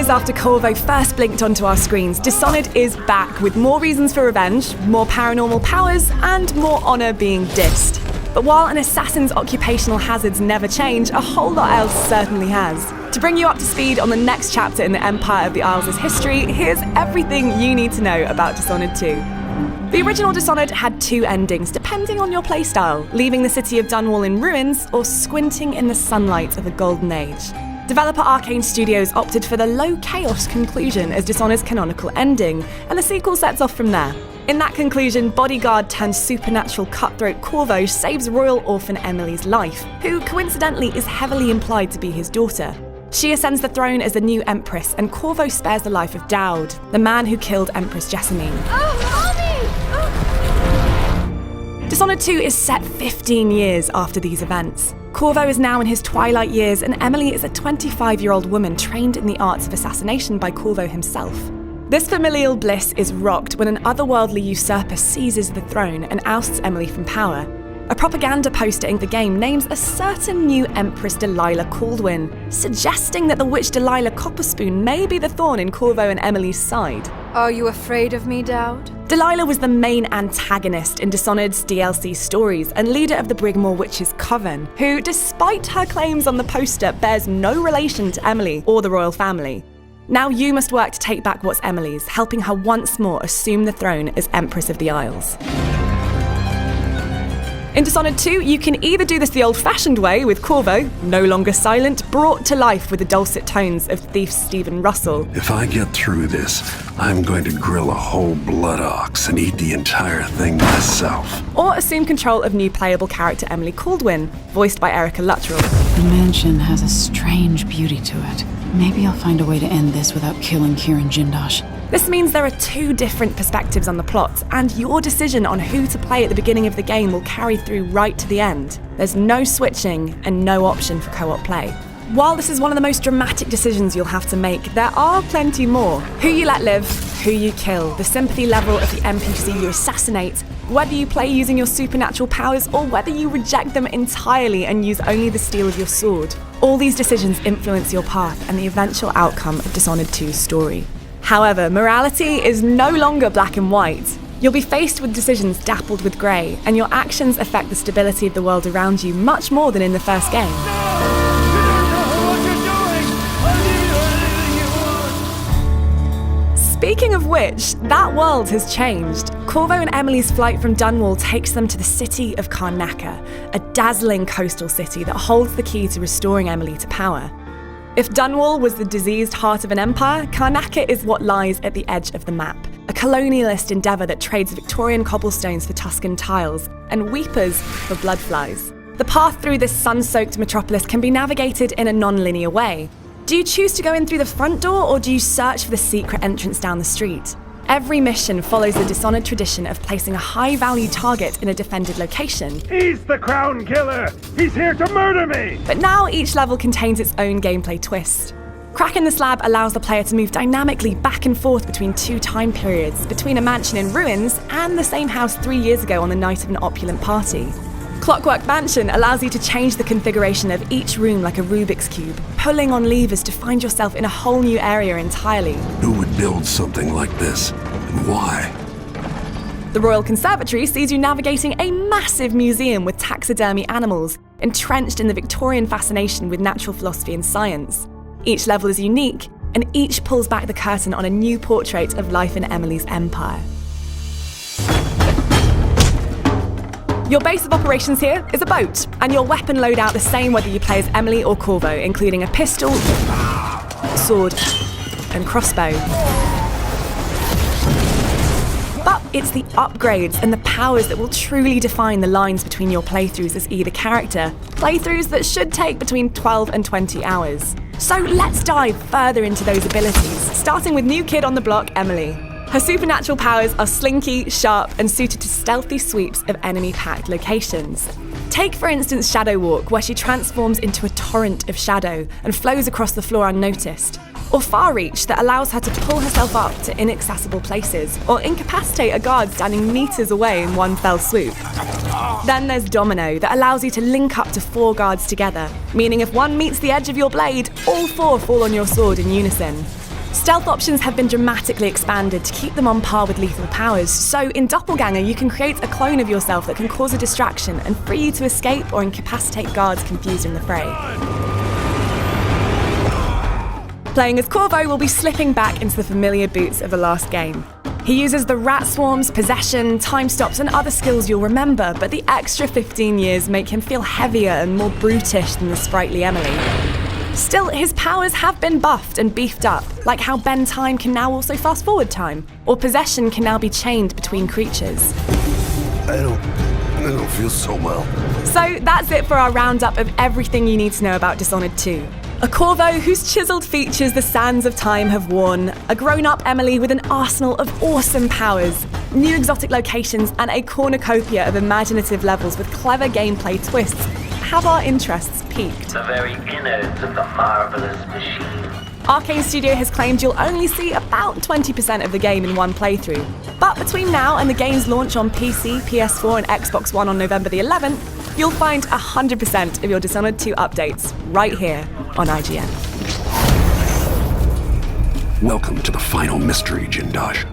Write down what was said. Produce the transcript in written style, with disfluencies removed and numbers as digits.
years after Corvo first blinked onto our screens, Dishonored is back with more reasons for revenge, more paranormal powers, and more honour being dissed. But while an assassin's occupational hazards never change, a whole lot else certainly has. To bring you up to speed on the next chapter in the Empire of the Isles' history, here's everything you need to know about Dishonored 2. The original Dishonored had two endings, depending on your playstyle, leaving the city of Dunwall in ruins or squinting in the sunlight of a golden age. Developer Arcane Studios opted for the low chaos conclusion as Dishonored's canonical ending, and the sequel sets off from there. In that conclusion, bodyguard turned supernatural cutthroat Corvo saves royal orphan Emily's life, who coincidentally is heavily implied to be his daughter. She ascends the throne as the new Empress, and Corvo spares the life of Dowd, the man who killed Empress Jessamine. Dishonored 2 is set 15 years after these events. Corvo is now in his twilight years, and Emily is a 25-year-old woman trained in the arts of assassination by Corvo himself. This familial bliss is rocked when an otherworldly usurper seizes the throne and ousts Emily from power. A propaganda poster in the game names a certain new Empress Delilah Caldwin, suggesting that the witch Delilah Copperspoon may be the thorn in Corvo and Emily's side. Are you afraid of me, Dowd? Delilah was the main antagonist in Dishonored's DLC stories and leader of the Brigmore Witches' Coven, who, despite her claims on the poster, bears no relation to Emily or the royal family. Now you must work to take back what's Emily's, helping her once more assume the throne as Empress of the Isles. In Dishonored 2, you can either do this the old-fashioned way with Corvo, no longer silent, brought to life with the dulcet tones of thief Stephen Russell. If I get through this, I'm going to grill a whole blood ox and eat the entire thing myself. Or assume control of new playable character Emily Caldwin, voiced by Erica Luttrell. The mansion has a strange beauty to it. Maybe I'll find a way to end this without killing Kieran Jindosh. This means there are two different perspectives on the plot, and your decision on who to play at the beginning of the game will carry through right to the end. There's no switching and no option for co-op play. While this is one of the most dramatic decisions you'll have to make, there are plenty more. Who you let live, who you kill, the sympathy level of the NPC you assassinate, whether you play using your supernatural powers or whether you reject them entirely and use only the steel of your sword. All these decisions influence your path and the eventual outcome of Dishonored 2's story. However, morality is no longer black and white. You'll be faced with decisions dappled with grey, and your actions affect the stability of the world around you much more than in the first game. Speaking of which, that world has changed. Corvo and Emily's flight from Dunwall takes them to the city of Karnaca, a dazzling coastal city that holds the key to restoring Emily to power. If Dunwall was the diseased heart of an empire, Karnaca is what lies at the edge of the map, a colonialist endeavour that trades Victorian cobblestones for Tuscan tiles and weepers for bloodflies. The path through this sun-soaked metropolis can be navigated in a non-linear way. Do you choose to go in through the front door, or do you search for the secret entrance down the street? Every mission follows the Dishonored tradition of placing a high-value target in a defended location. He's the crown killer! He's here to murder me! But now each level contains its own gameplay twist. Cracking the Slab allows the player to move dynamically back and forth between two time periods, between a mansion in ruins and the same house 3 years ago on the night of an opulent party. Clockwork Mansion allows you to change the configuration of each room like a Rubik's Cube, pulling on levers to find yourself in a whole new area entirely. Who would build something like this, and why? The Royal Conservatory sees you navigating a massive museum with taxidermy animals, entrenched in the Victorian fascination with natural philosophy and science. Each level is unique, and each pulls back the curtain on a new portrait of life in Emily's empire. Your base of operations here is a boat, and your weapon loadout the same whether you play as Emily or Corvo, including a pistol, sword, and crossbow. But it's the upgrades and the powers that will truly define the lines between your playthroughs as either character, playthroughs that should take between 12 and 20 hours. So let's dive further into those abilities, starting with new kid on the block, Emily. Her supernatural powers are slinky, sharp, and suited to stealthy sweeps of enemy-packed locations. Take, for instance, Shadow Walk, where she transforms into a torrent of shadow and flows across the floor unnoticed. Or Far Reach, that allows her to pull herself up to inaccessible places, or incapacitate a guard standing meters away in one fell swoop. Then there's Domino, that allows you to link up to 4 guards together, meaning if one meets the edge of your blade, all 4 fall on your sword in unison. Stealth options have been dramatically expanded to keep them on par with lethal powers, so in Doppelganger you can create a clone of yourself that can cause a distraction and free you to escape or incapacitate guards confused in the fray. Playing as Corvo will be slipping back into the familiar boots of the last game. He uses the rat swarms, possession, time stops and other skills you'll remember, but the extra 15 years make him feel heavier and more brutish than the sprightly Emily. Still, his powers have been buffed and beefed up, like how bend time can now also fast forward time, or possession can now be chained between creatures. I don't feel so well. So that's it for our roundup of everything you need to know about Dishonored 2. A Corvo whose chiseled features the sands of time have worn, a grown-up Emily with an arsenal of awesome powers, new exotic locations, and a cornucopia of imaginative levels with clever gameplay twists. Have our interests piqued? The very innards of the marvelous machine. Arcane Studio has claimed you'll only see about 20% of the game in one playthrough. But between now and the game's launch on PC, PS4 and Xbox One on November the 11th, you'll find 100% of your Dishonored 2 updates right here on IGN. Welcome to the final mystery, Jindosh.